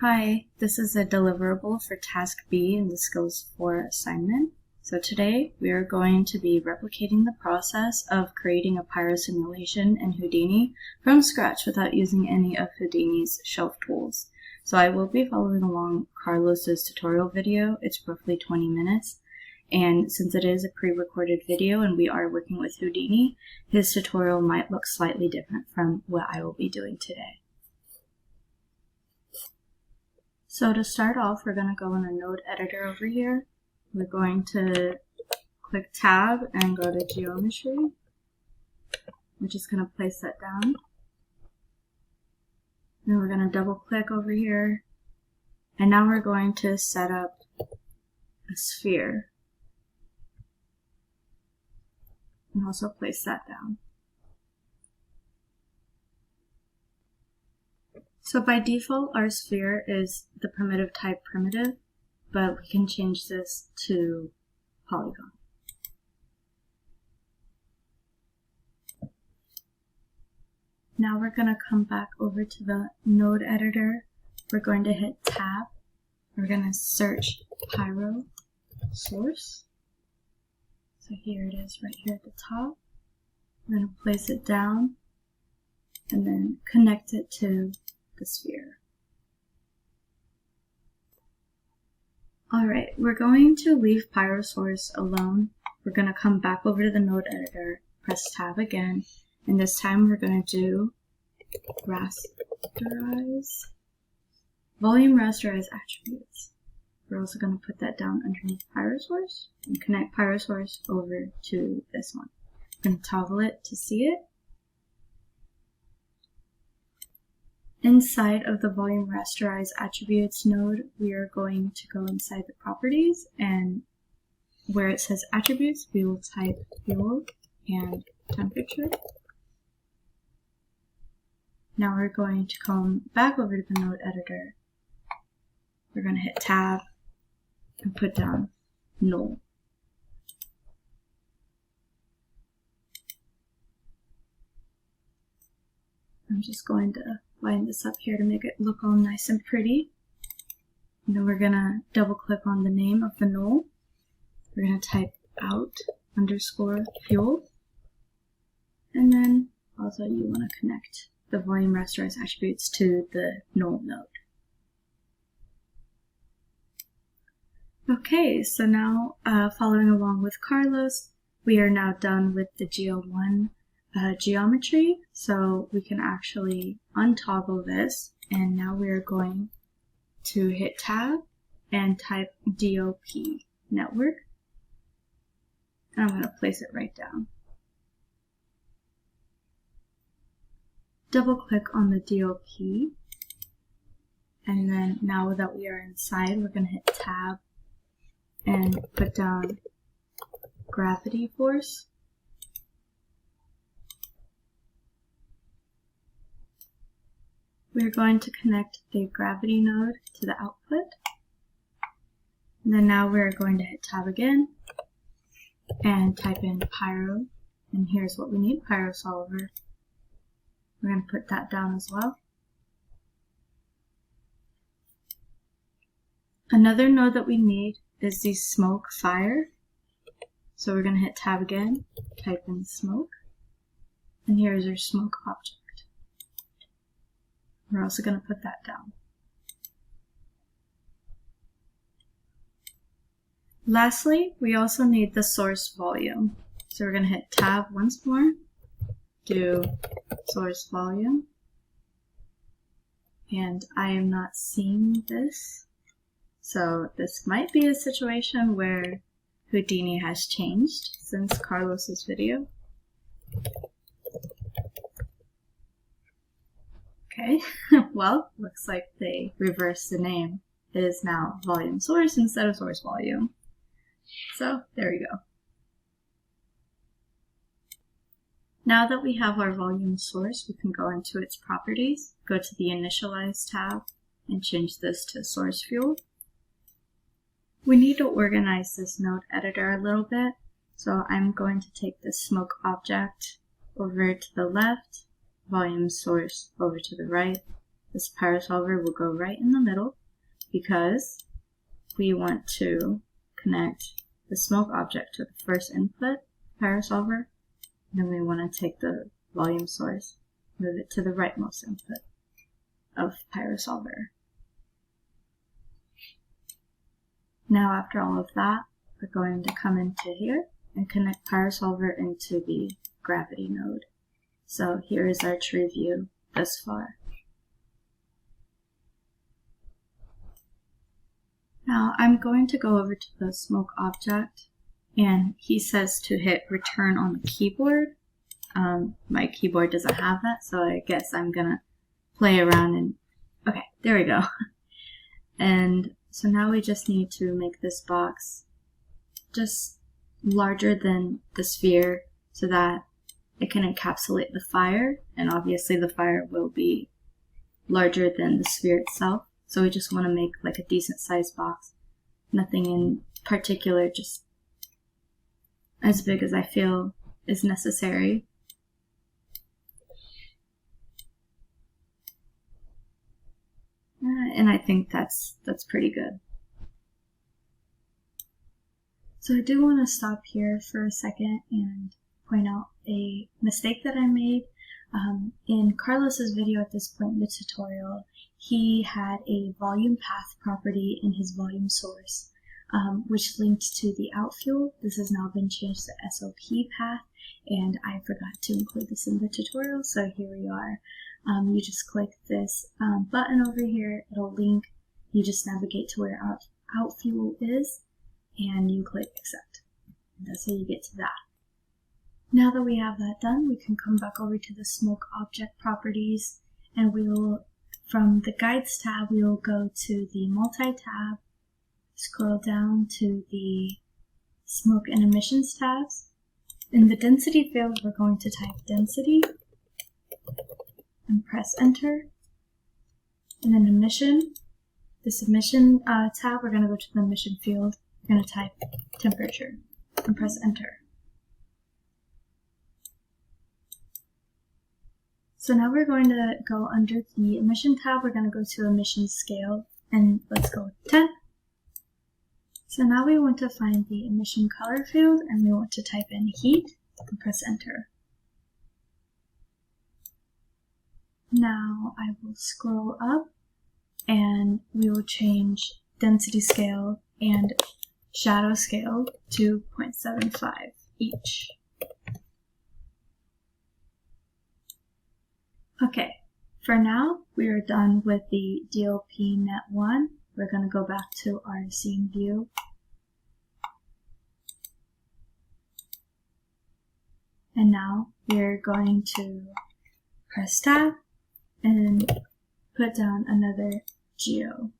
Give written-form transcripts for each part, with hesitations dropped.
Hi, this is a deliverable for Task B in the Skills 4 assignment. So today we are going to be replicating the process of creating a pyro simulation in Houdini from scratch without using any of Houdini's shelf tools. So I will be following along Carlos's tutorial video. It's roughly 20 minutes. And since it is a pre-recorded video and we are working with Houdini, his tutorial might look slightly different from what I will be doing today. So to start off, we're going to go in the node editor over here. We're going to click tab and go to geometry. We're just going to place that down. Then we're going to double click over here. And now we're going to set up a sphere. And also place that down. So by default, our sphere is the primitive type primitive, but we can change this to polygon. Now we're going to come back over to the node editor. We're going to hit tab. We're going to search pyro source. So here it is right here at the top. We're going to place it down and then connect it to the sphere. Alright, we're going to leave pyro source alone. We're going to come back over to the node editor, press tab again, and this time we're going to do volume rasterize attributes. We're also going to put that down underneath pyro source and connect pyro source over to this one. I'm going to toggle it to see it. Inside of the volume rasterize attributes node, we are going to go inside the properties, and where it says attributes, we will type fuel and temperature. Now we're going to come back over to the node editor. We're going to hit tab and put down null. I'm just going to line this up here to make it look all nice and pretty. And then we're going to double click on the name of the null. We're going to type out underscore fuel. And then also you want to connect the volume rasterize attributes to the null node. Okay, so now following along with Carlos, we are now done with the GL1 geometry, so we can actually untoggle this, and now we are going to hit tab and type DOP network, and I'm going to place it right down. Double click on the DOP, and then now that we are inside, we're going to hit tab and put down gravity force. We're going to connect the gravity node to the output. And then now we're going to hit tab again and type in pyro. And here's what we need, pyro solver. We're going to put that down as well. Another node that we need is the smoke fire. So we're going to hit tab again, type in smoke. And here's our smoke object. We're also going to put that down. Lastly, we also need the source volume. So we're going to hit tab once more, do source volume. And I am not seeing this. So this might be a situation where Houdini has changed since Carlos's video. Okay, well, looks like they reversed the name. It is now volume source instead of source volume. So there we go. Now that we have our volume source, we can go into its properties, go to the initialize tab, and change this to source fuel. We need to organize this node editor a little bit, so I'm going to take the smoke object over to the left, volume source over to the right, this pyrosolver will go right in the middle because we want to connect the smoke object to the first input pyrosolver. Then we want to take the volume source, move it to the rightmost input of pyrosolver. Now after all of that, we're going to come into here and connect pyrosolver into the gravity node. So here is our tree view thus far. Now I'm going to go over to the smoke object, and he says to hit return on the keyboard. My keyboard doesn't have that, so I guess I'm gonna play around and, okay, there we go. And so now we just need to make this box just larger than the sphere so that it can encapsulate the fire, and obviously the fire will be larger than the sphere itself. So we just want to make like a decent sized box. Nothing in particular, just as big as I feel is necessary. And I think that's pretty good. So I do want to stop here for a second and point out a mistake that I made. In Carlos's video at this point in the tutorial, he had a volume path property in his volume source, which linked to the outfuel. This has now been changed to SOP path, and I forgot to include this in the tutorial, so here we are. You just click this button over here, it'll link, you just navigate to where outfuel is, and you click accept. That's how you get to that. Now that we have that done, we can come back over to the smoke object properties, and we will, from the guides tab, we will go to the multi-tab, scroll down to the smoke and emissions tabs. In the density field, we're going to type density and press enter. And then emission, this emission tab, we're going to go to the emission field. We're going to type temperature and press enter. So now we're going to go under the emission tab, we're going to go to emission scale, and let's go with 10. So now we want to find the emission color field, and we want to type in heat and press enter. Now I will scroll up, and we will change density scale and shadow scale to 0.75 each. Okay, for now, we are done with the DOP net 1. We're going to go back to our scene view. And now we're going to press tab and put down another geo.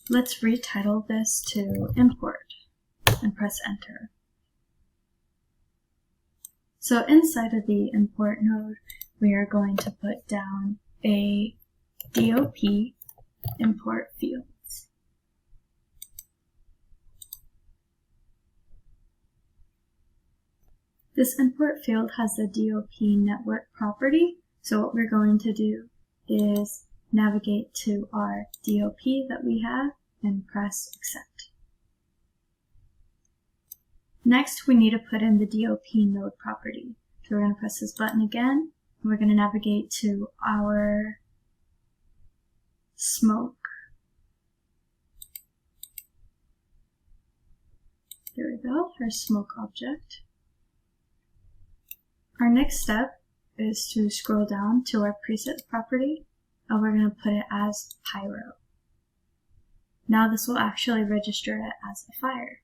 Let's retitle this to import and press enter. So inside of the import node, we are going to put down a DOP import fields. This import field has the DOP network property. So what we're going to do is navigate to our DOP that we have and press accept. Next, we need to put in the DOP node property. So we're going to press this button again, and we're going to navigate to our smoke. There we go, our smoke object. Our next step is to scroll down to our preset property, and we're going to put it as pyro. Now this will actually register it as a fire.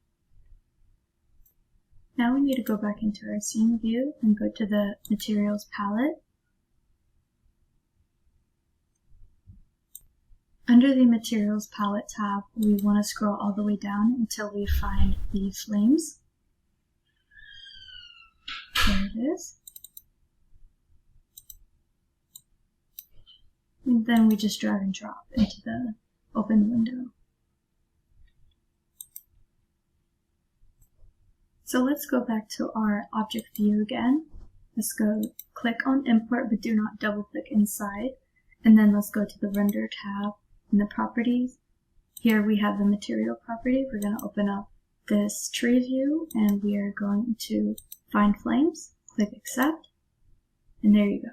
Now we need to go back into our scene view and go to the materials palette. Under the materials palette tab, we want to scroll all the way down until we find the flames. There it is. And then we just drag and drop into the open window. So let's go back to our object view again, Let's go click on import, but do not double click inside. And then let's go to the render tab in the properties. Here we have the material property. We're going to open up this tree view and we are going to find flames. Click accept. And there you go.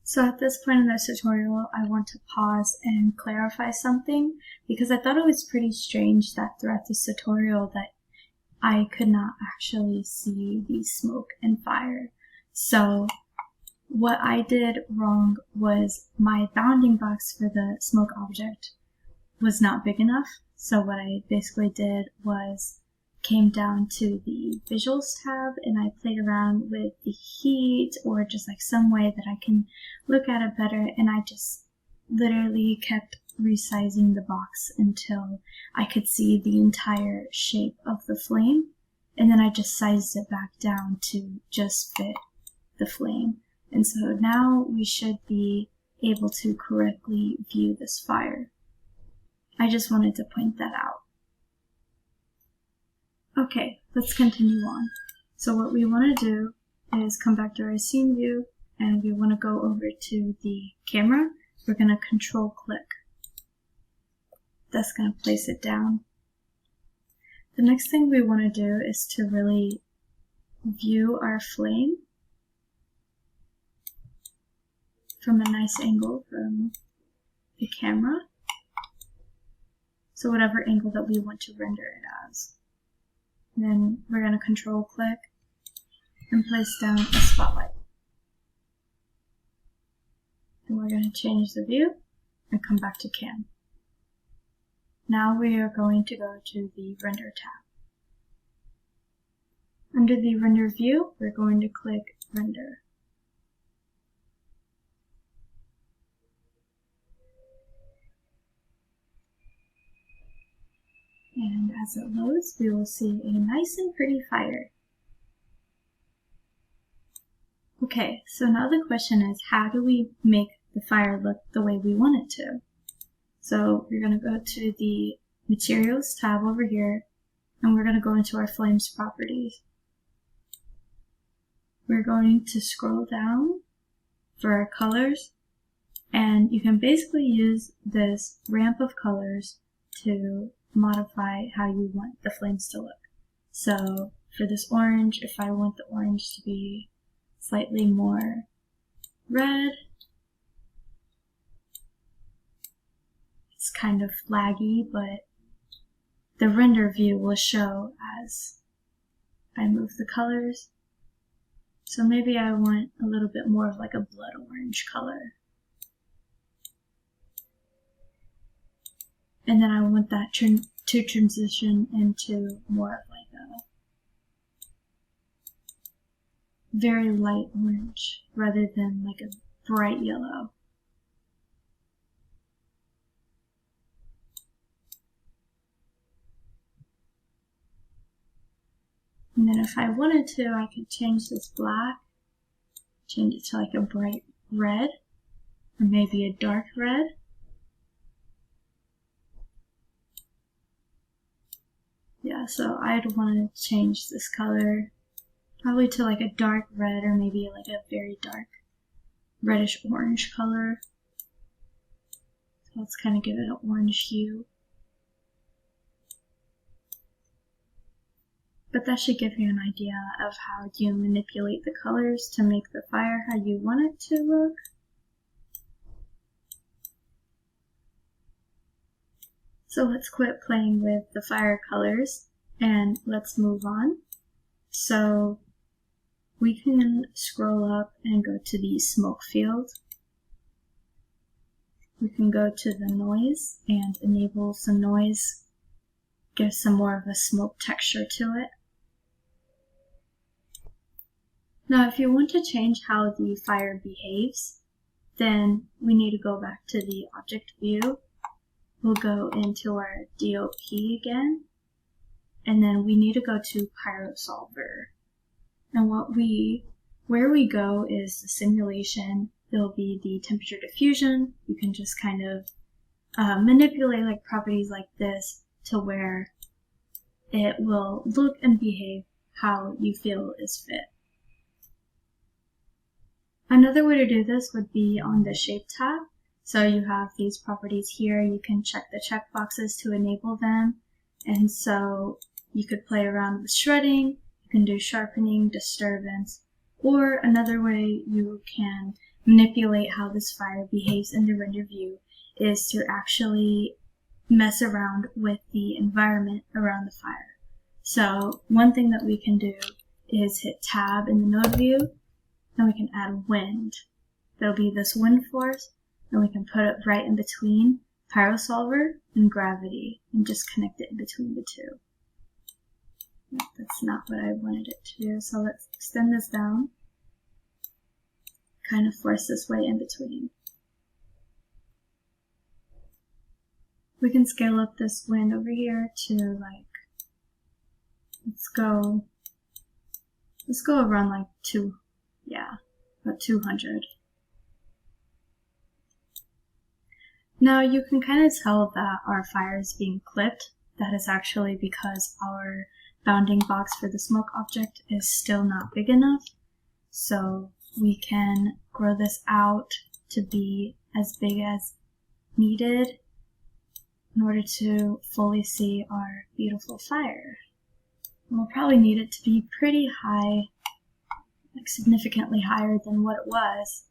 So at this point in this tutorial, I want to pause and clarify something because I thought it was pretty strange that throughout this tutorial that I could not actually see the smoke and fire. So what I did wrong was my bounding box for the smoke object was not big enough. So what I basically did was came down to the visuals tab and I played around with the heat or just like some way that I can look at it better, and I just literally kept resizing the box until I could see the entire shape of the flame, and then I just sized it back down to just fit the flame. And so now we should be able to correctly view this fire. I just wanted to point that out. Okay, let's continue on. So what we want to do is come back to our scene view and we want to go over to the camera. We're going to control click. That's going to place it down. The next thing we want to do is to really view our flame from a nice angle from the camera. So whatever angle that we want to render it as. Then we're going to control click and place down a spotlight. Then we're going to change the view and come back to cam. Now we are going to go to the render tab. Under the render view, we're going to click render. And as it loads, we will see a nice and pretty fire. Okay, so now the question is, how do we make the fire look the way we want it to? So we're going to go to the Materials tab over here, and we're going to go into our Flames properties. We're going to scroll down for our colors, and you can basically use this ramp of colors to modify how you want the flames to look. So for this orange, if I want the orange to be slightly more red, it's kind of laggy, but the render view will show as I move the colors. So maybe I want a little bit more of like a blood orange color. And then I want that to transition into more of like a very light orange rather than like a bright yellow. And then if I wanted to, I could change this black, change it to like a bright red, or maybe a dark red. Yeah, so I'd want to change this color probably to like a dark red or maybe like a very dark reddish orange color. So let's kind of give it an orange hue. But that should give you an idea of how you manipulate the colors to make the fire how you want it to look. So let's quit playing with the fire colors and let's move on. So we can scroll up and go to the smoke field. We can go to the noise and enable some noise, give some more of a smoke texture to it. Now if you want to change how the fire behaves, then we need to go back to the object view. We'll go into our DOP again, and then we need to go to PyroSolver. And where we go is the simulation. There'll be the temperature diffusion. You can just kind of manipulate like properties like this to where it will look and behave how you feel is fit. Another way to do this would be on the Shape tab. So you have these properties here. You can check the checkboxes to enable them. And so you could play around with shredding. You can do sharpening, disturbance, or another way you can manipulate how this fire behaves in the render view is to actually mess around with the environment around the fire. So one thing that we can do is hit tab in the node view, and we can add wind. There'll be this wind force, and we can put it right in between PyroSolver and gravity and just connect it in between the two. That's not what I wanted it to do, so let's extend this down, kind of force this way in between. We can scale up this wind over here to like, let's go around like about 200. Now you can kind of tell that our fire is being clipped. That is actually because our bounding box for the smoke object is still not big enough. So we can grow this out to be as big as needed in order to fully see our beautiful fire. And we'll probably need it to be pretty high, like significantly higher than what it was.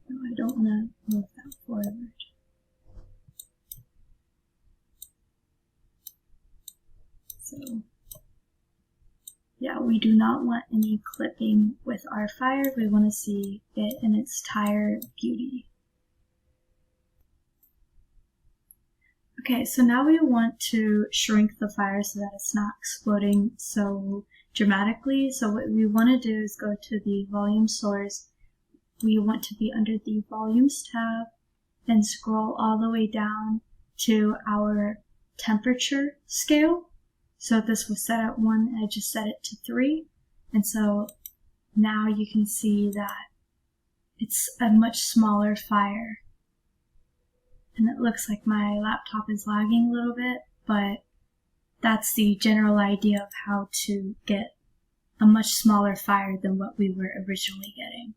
No, I don't want to move that forward. So, yeah, we do not want any clipping with our fire. We want to see it in its entire beauty. Okay, so now we want to shrink the fire so that it's not exploding so dramatically. So what we want to do is go to the volume source. We want to be under the volumes tab and scroll all the way down to our temperature scale. So this was set at 1 and I just set it to 3. And so now you can see that it's a much smaller fire. And it looks like my laptop is lagging a little bit, but that's the general idea of how to get a much smaller fire than what we were originally getting.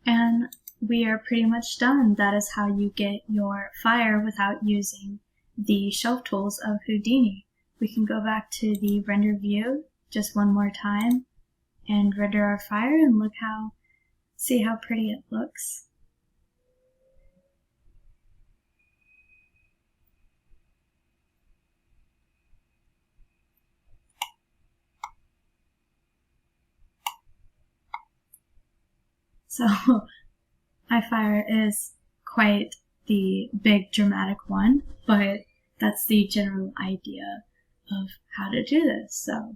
And we are pretty much done. That is how you get your fire without using the shelf tools of Houdini. We can go back to the render view just one more time and render our fire and see how pretty it looks. So my fire is quite the big dramatic one, but that's the general idea of how to do this. So